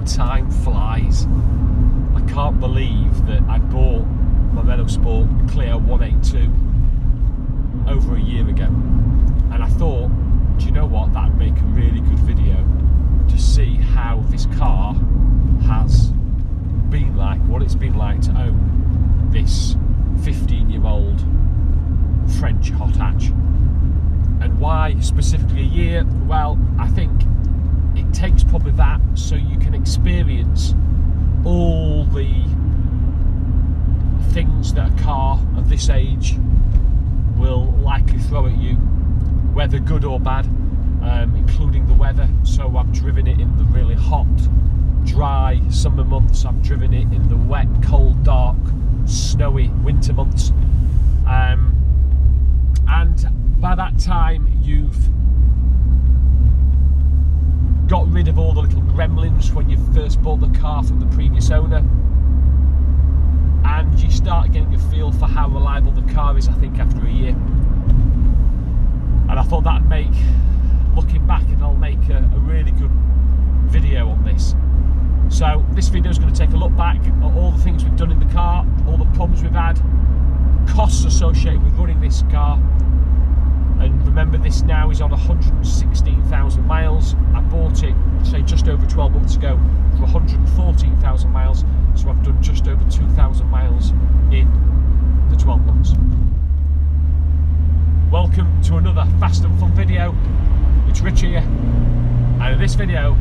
time flies. I can't believe that I bought my Renault Sport Clio182 over a year ago, and I thought, do you know what, that'd make a really good video to see how this car has been like, what it's been like to own this 15-year-old French hot hatch. And why specifically a year? Well, I think it takes probably that so you can experience all the things that a car of this age will likely throw at you, whether good or bad, including the weather. So I've driven it in the really hot, dry summer months, I've driven it in the wet, cold, dark, snowy winter months, and by that time you've got rid of all the little gremlins when you first bought the car from the previous owner, and you start getting a feel for how reliable the car is, I think, after a year. And I thought that'd make, looking back, and I'll make a really good video on this. So this video is going to take a look back at all the things we've done in the car, all the problems we've had, costs associated with running this car. And remember, this now is on 116,000 miles. I bought it, say, just over 12 months ago for 114,000 miles. So I've done just over 2,000 miles in the 12 months. Welcome to another fast and fun video. It's Rich here, and in this video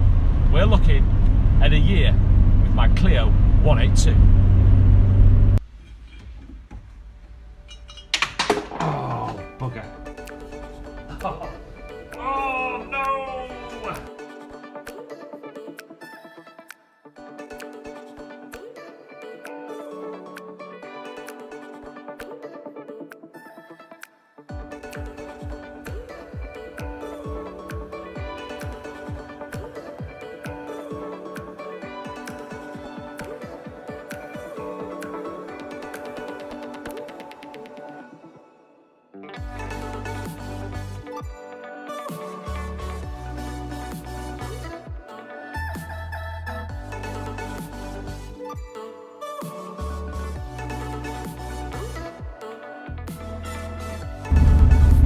we're looking at a year with my Clio 182. Oh, bugger. Oh no!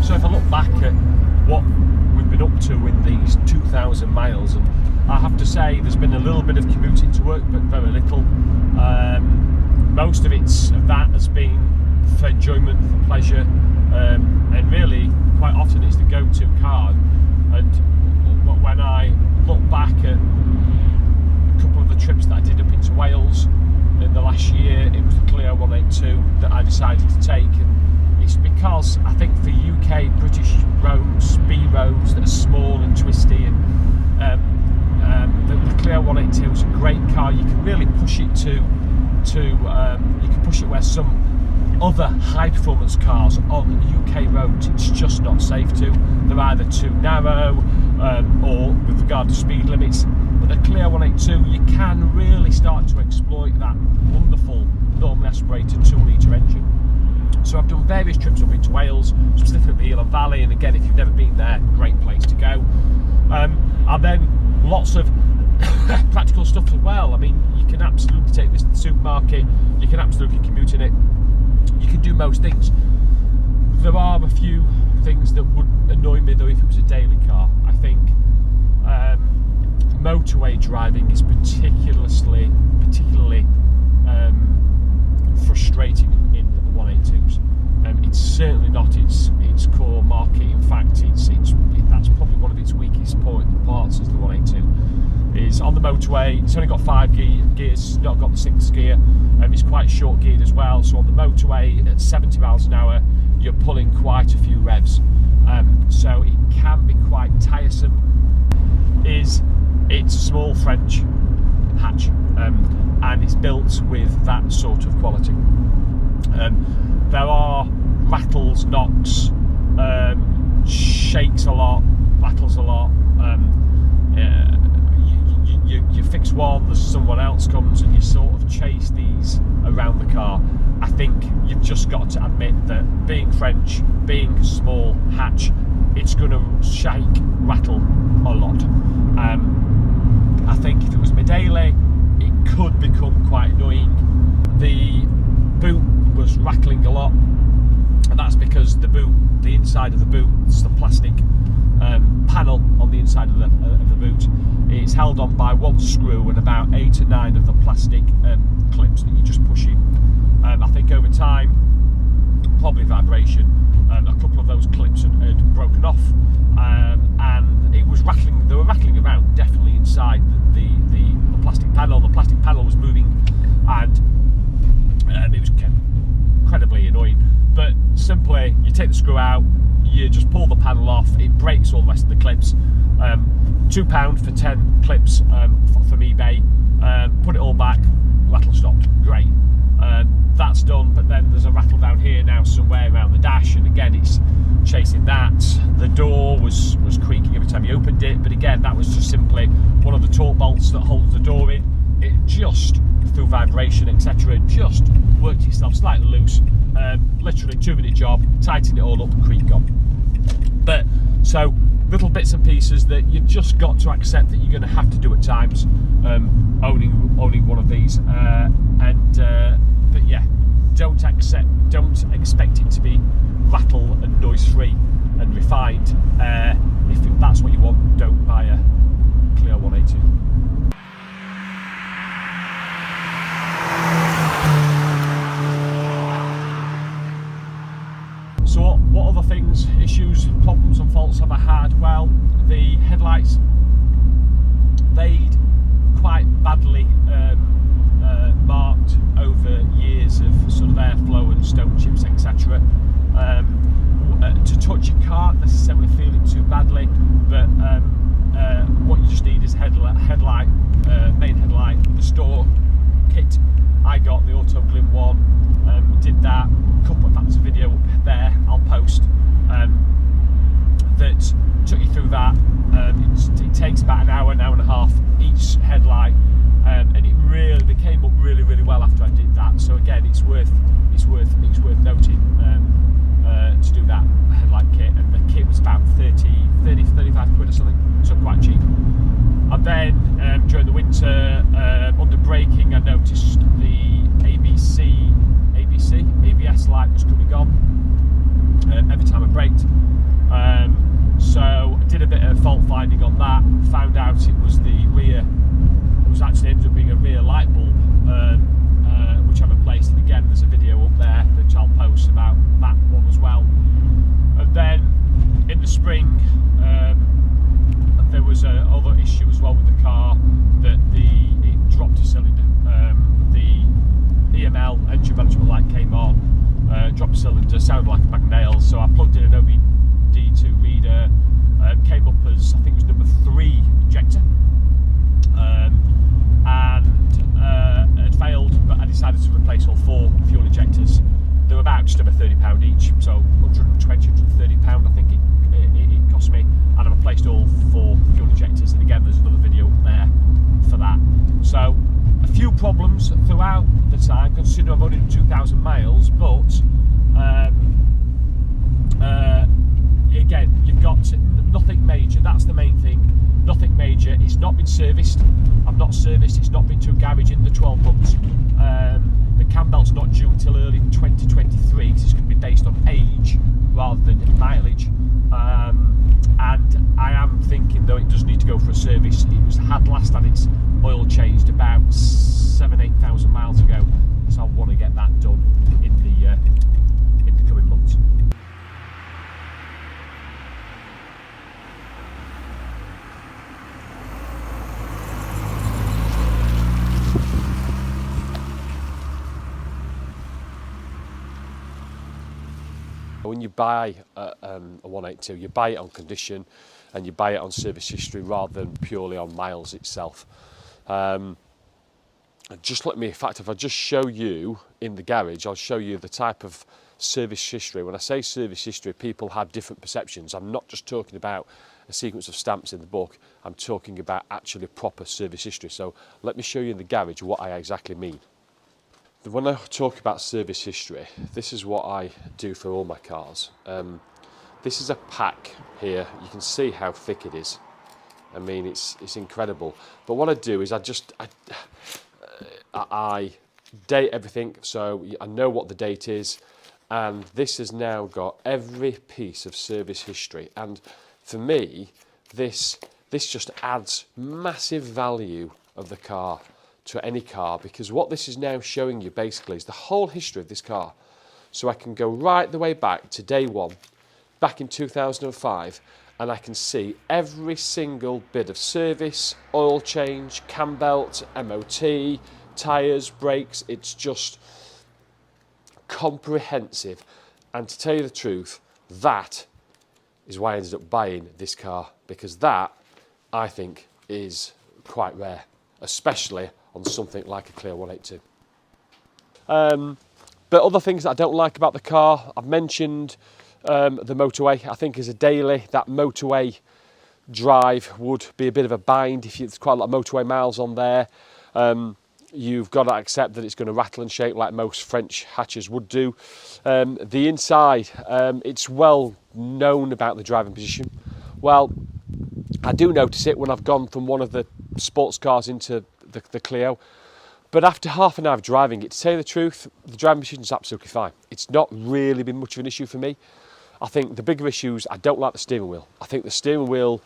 So if I look back at what we've been up to in these 2,000 miles, and I have to say there's been a little bit of commuting to work, but very little. Most of that has been for enjoyment, for pleasure, and really quite often it's the go-to car. And when I look back at a couple of the trips that I did up into Wales in the last year, it was the Clio 182 that I decided to take. And it's because I think for UK British roads, B roads that are small and twisty, and the Clio 182 is a great car. You can really push it to you can push it where some other high performance cars on UK roads it's just not safe to. They're either too narrow or with regard to speed limits. But the Clio 182, you can really start to exploit that wonderful normally aspirated 2-litre engine. So I've done various trips up into Wales, specifically Eel Valley, and again, if you've never been there, great place to go. And then lots of practical stuff as well. I mean, you can absolutely take this to the supermarket, you can absolutely commute in it, you can do most things. There are a few things that would annoy me though if it was a daily car. I think motorway driving is particularly frustrating in 182s. It's certainly not its core market. In fact, that's probably one of its weakest parts is the 182. Is on the motorway, it's only got 5 gears, it's not got the 6th gear, it's quite short geared as well. So on the motorway at 70 miles an hour, you're pulling quite a few revs. So it can be quite tiresome. It's a small French hatch, and it's built with that sort of quality. There are rattles, knocks, shakes a lot, rattles a lot. You fix one, there's someone else comes, and you sort of chase these around the car. I think you've just got to admit that being French, being a small hatch, it's going to shake, rattle a lot. I think if it was my daily, it could become quite annoying. The boot was rattling a lot, and that's because the inside of the boot, it's the plastic panel on the inside of the boot. It's held on by one screw and about 8 or 9 of the plastic clips that you just push in. I think over time, probably vibration, a couple of those clips had broken off, and it was rattling. They were rattling around definitely inside the plastic panel. The plastic panel was moving, and it was incredibly annoying. But simply, you take the screw out, you just pull the panel off, it breaks all the rest of the clips. £2 for 10 clips from eBay. Put it all back, rattle stopped, great. That's done, but then there's a rattle down here now somewhere around the dash, and again it's chasing that. The door was creaking every time you opened it, but again that was just simply one of the torque bolts that holds the door in. It just, through vibration etc., just worked itself slightly loose. Literally 2-minute job, tighten it all up, creak gone. But so little bits and pieces that you just got to accept that you're going to have to do at times, owning one of these, but yeah, don't expect it to be rattle and noise free and refined. If that's what you want, don't buy a Clio 182. So what other things, issues, problems and faults have I had? Well, the headlights, they'd quite badly marked over years of sort of airflow and stone chips etc. To touch, you can't necessarily feel it too badly, but what you just need is headlight, main headlight, restore kit. I got the Auto Glim one, did that. That's a video up there I'll post that took you through that. It takes about an hour and a half each headlight, and it came up really well after I did that. So again, it's worth noting to do that headlight kit, and the kit was about 35 quid or something, so quite cheap. And then during the winter, under braking, I noticed the ABS light was coming on every time I braked. So I did a bit of fault finding on that, found out it was the rear, it was actually ended up being a rear light bulb, which I replaced, and again there's a video up there that I'll post about that one as well. And then in the spring, there was another issue as well with the car, that it dropped a cylinder. The EML, engine management light, came on, dropped a cylinder, sounded like a bag of nails, so I plugged in an OBD2 reader, came up as, I think it was number 3 injector, and it failed, but I decided to replace all 4 fuel injectors. They were about just over £30 each, so £120–130 I think it cost me, and I replaced all 4 fuel injectors, and again there's another video up there for that. So a few problems throughout the time, considering I've only done 2,000 miles, but again, you've got nothing major. That's the main thing. Nothing major. It's not been serviced. I've not serviced. It's not been to a garage in the 12 months. The cam belt's not due until early 2023 because it's going to be based on age rather than mileage. And I am thinking, though, it does need to go for a service. It had last had its oil changed about 7–8,000 miles ago, so I want to get that done in the coming months. When you buy a 182, you buy it on condition and you buy it on service history rather than purely on miles itself. Just let me, in fact, if I just show you in the garage, I'll show you the type of service history. When I say service history, people have different perceptions. I'm not just talking about a sequence of stamps in the book, I'm talking about actually proper service history. So let me show you in the garage what I exactly mean. When I talk about service history, this is what I do for all my cars. This is a pack here. You can see how thick it is. I mean, it's incredible. But what I do is I date everything, so I know what the date is, and this has now got every piece of service history. And for me, this just adds massive value of the car to any car, because what this is now showing you basically is the whole history of this car. So I can go right the way back to day one, back in 2005, and I can see every single bit of service, oil change, cam belt, MOT, tyres, brakes. It's just comprehensive. And to tell you the truth, that is why I ended up buying this car, because that, I think, is quite rare, especially on something like a Clio182. But other things that I don't like about the car, I've mentioned the motorway. I think as a daily, that motorway drive would be a bit of a bind if there's quite a lot of motorway miles on there. You've got to accept that it's going to rattle and shake like most French hatches would do. The inside, it's well known about the driving position. Well, I do notice it when I've gone from one of the sports cars into the Clio. But after half an hour of driving it, to tell you the truth, the driving position is absolutely fine. It's not really been much of an issue for me. I think the bigger issues, I don't like the steering wheel. I think the steering wheel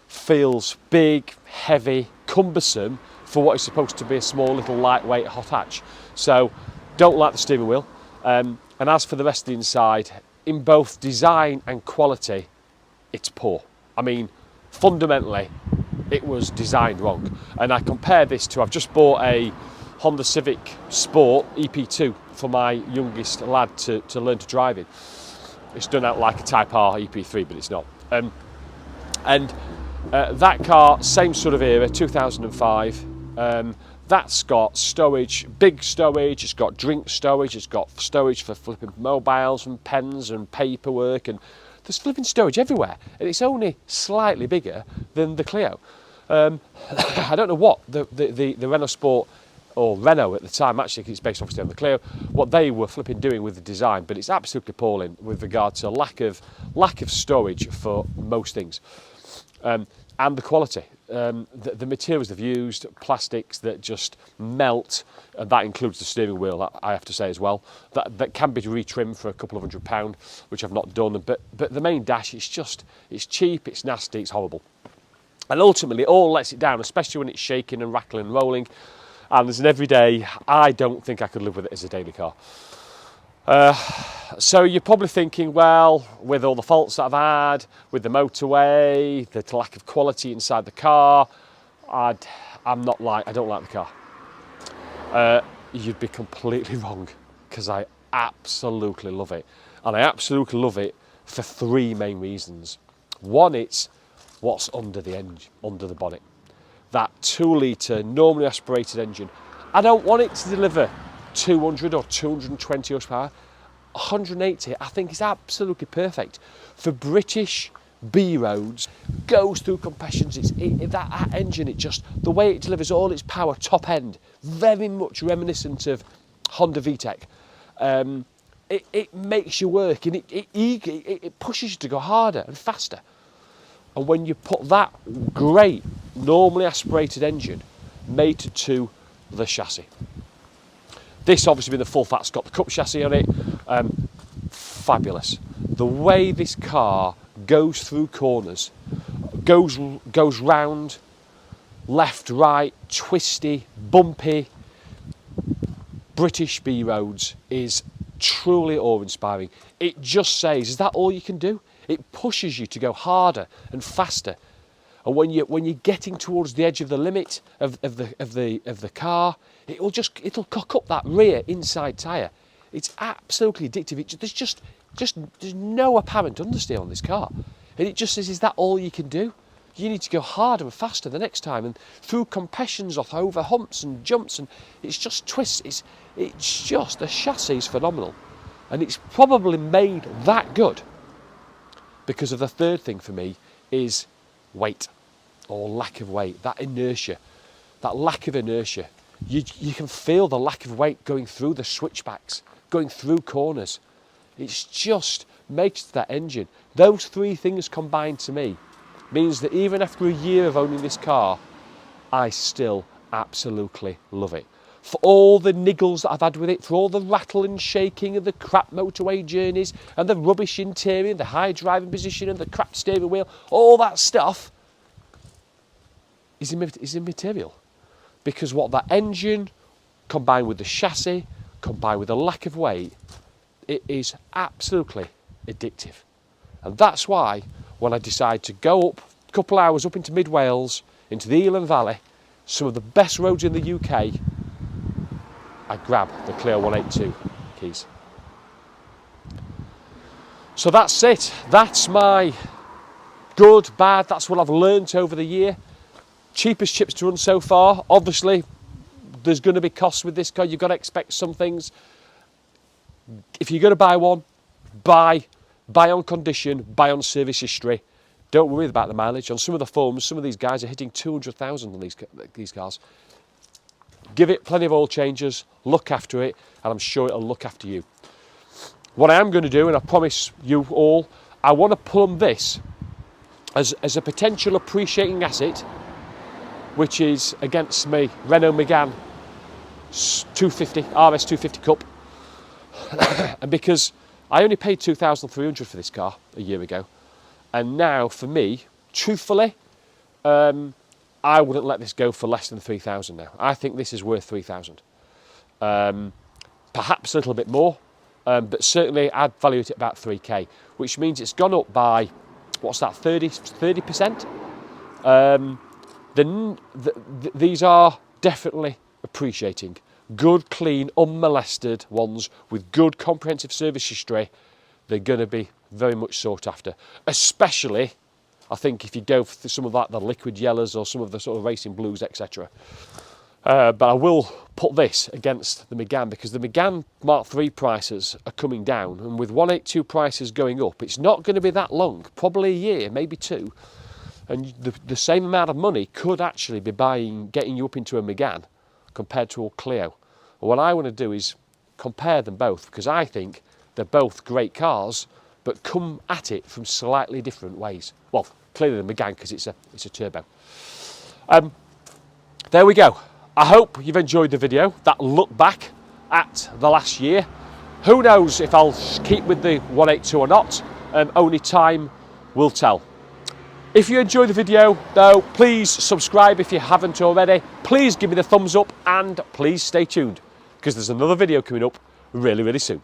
feels big, heavy, cumbersome for what is supposed to be a small little lightweight hot hatch. So don't like the steering wheel. And as for the rest of the inside, in both design and quality, it's poor. I mean, fundamentally, it was designed wrong. And I compare this to, I've just bought a Honda Civic Sport EP2 for my youngest lad to learn to drive in. It's done out like a Type R EP3, but it's not. That car, same sort of era, 2005. That's got storage, big storage, it's got drink storage, it's got storage for flipping mobiles and pens and paperwork, and there's flipping storage everywhere. And it's only slightly bigger than the Clio. I don't know what the Renault Sport, or Renault at the time, actually, because it's based obviously on the Clio, what they were flipping doing with the design, but it's absolutely appalling with regard to lack of storage for most things. And the quality. The materials they've used, plastics that just melt, and that includes the steering wheel, I have to say as well, that can be retrimmed for a couple of £100, which I've not done, but the main dash, it's cheap, it's nasty, it's horrible. And ultimately, it all lets it down, especially when it's shaking and rattling and rolling. And as an everyday, I don't think I could live with it as a daily car. So you're probably thinking, well, with all the faults that I've had, with the motorway, the lack of quality inside the car, I don't like the car. You'd be completely wrong, because I absolutely love it. And I absolutely love it for three main reasons. One, it's what's under the engine, under the bonnet. That 2-litre, normally aspirated engine. I don't want it to deliver 200 or 220 horsepower. 180, I think, is absolutely perfect for British B roads. Goes through compressions. That engine, the way it delivers all its power, top end, very much reminiscent of Honda VTEC. It makes you work, and it pushes you to go harder and faster. And when you put that great, normally aspirated engine mated to the chassis. This obviously being the full fat, it's got the cup chassis on it. Fabulous. The way this car goes through corners, goes round, left, right, twisty, bumpy, British B roads is truly awe-inspiring. It just says, is that all you can do? It pushes you to go harder and faster. And when you're getting towards the edge of the limit of the car, it'll cock up that rear inside tyre. It's absolutely addictive. There's no apparent understeer on this car, and it just says, is that all you can do? You need to go harder and faster the next time, and through compressions, off over humps and jumps, and it's just twists. It's just, the chassis is phenomenal, and it's probably made that good because of the third thing for me is weight, or lack of weight, that inertia, that lack of inertia. You can feel the lack of weight going through the switchbacks, going through corners. It's just makes that engine. Those three things combined to me means that even after a year of owning this car, I still absolutely love it. For all the niggles that I've had with it, for all the rattle and shaking and the crap motorway journeys and the rubbish interior, the high driving position and the crap steering wheel, all that stuff is immaterial. Because what that engine, combined with the chassis, combined with the lack of weight, it is absolutely addictive. And that's why when I decide to go up a couple hours up into mid Wales, into the Elan Valley, some of the best roads in the UK, I grab the Clio182 keys. So that's it. That's my good, bad, that's what I've learnt over the year. Cheapest chips to run so far. Obviously, there's going to be costs with this car. You've got to expect some things. If you're going to buy one, buy on condition, buy on service history. Don't worry about the mileage. On some of the forums, some of these guys are hitting 200,000 on these cars. Give it plenty of oil changes, look after it, and I'm sure it'll look after you. What I am going to do, and I promise you all, I want to plumb this as a potential appreciating asset, which is against my Renault Megane 250, RS 250 Cup. And because I only paid 2,300 for this car a year ago, and now for me, truthfully, I wouldn't let this go for less than 3,000 now. I think this is worth 3,000. Perhaps a little bit more, but certainly I'd value it at about 3k, which means it's gone up by, what's that, 30%? These are definitely appreciating. Good, clean, unmolested ones with good comprehensive service history. They're going to be very much sought after, especially I think if you go for some of that, the liquid yellows or some of the sort of racing blues, etc. But I will put this against the Megane, because the Megane Mark III prices are coming down, and with 182 prices going up, it's not going to be that long, probably a year, maybe two, and the same amount of money could actually be getting you up into a Megane compared to a Clio. And what I want to do is compare them both, because I think they're both great cars, but come at it from slightly different ways. Well, clearly the Megane, because it's a turbo. There we go. I hope you've enjoyed the video, that look back at the last year. Who knows if I'll keep with the 182 or not, only time will tell. If you enjoyed the video though, please subscribe if you haven't already. Please give me the thumbs up, and please stay tuned, because there's another video coming up really, really soon.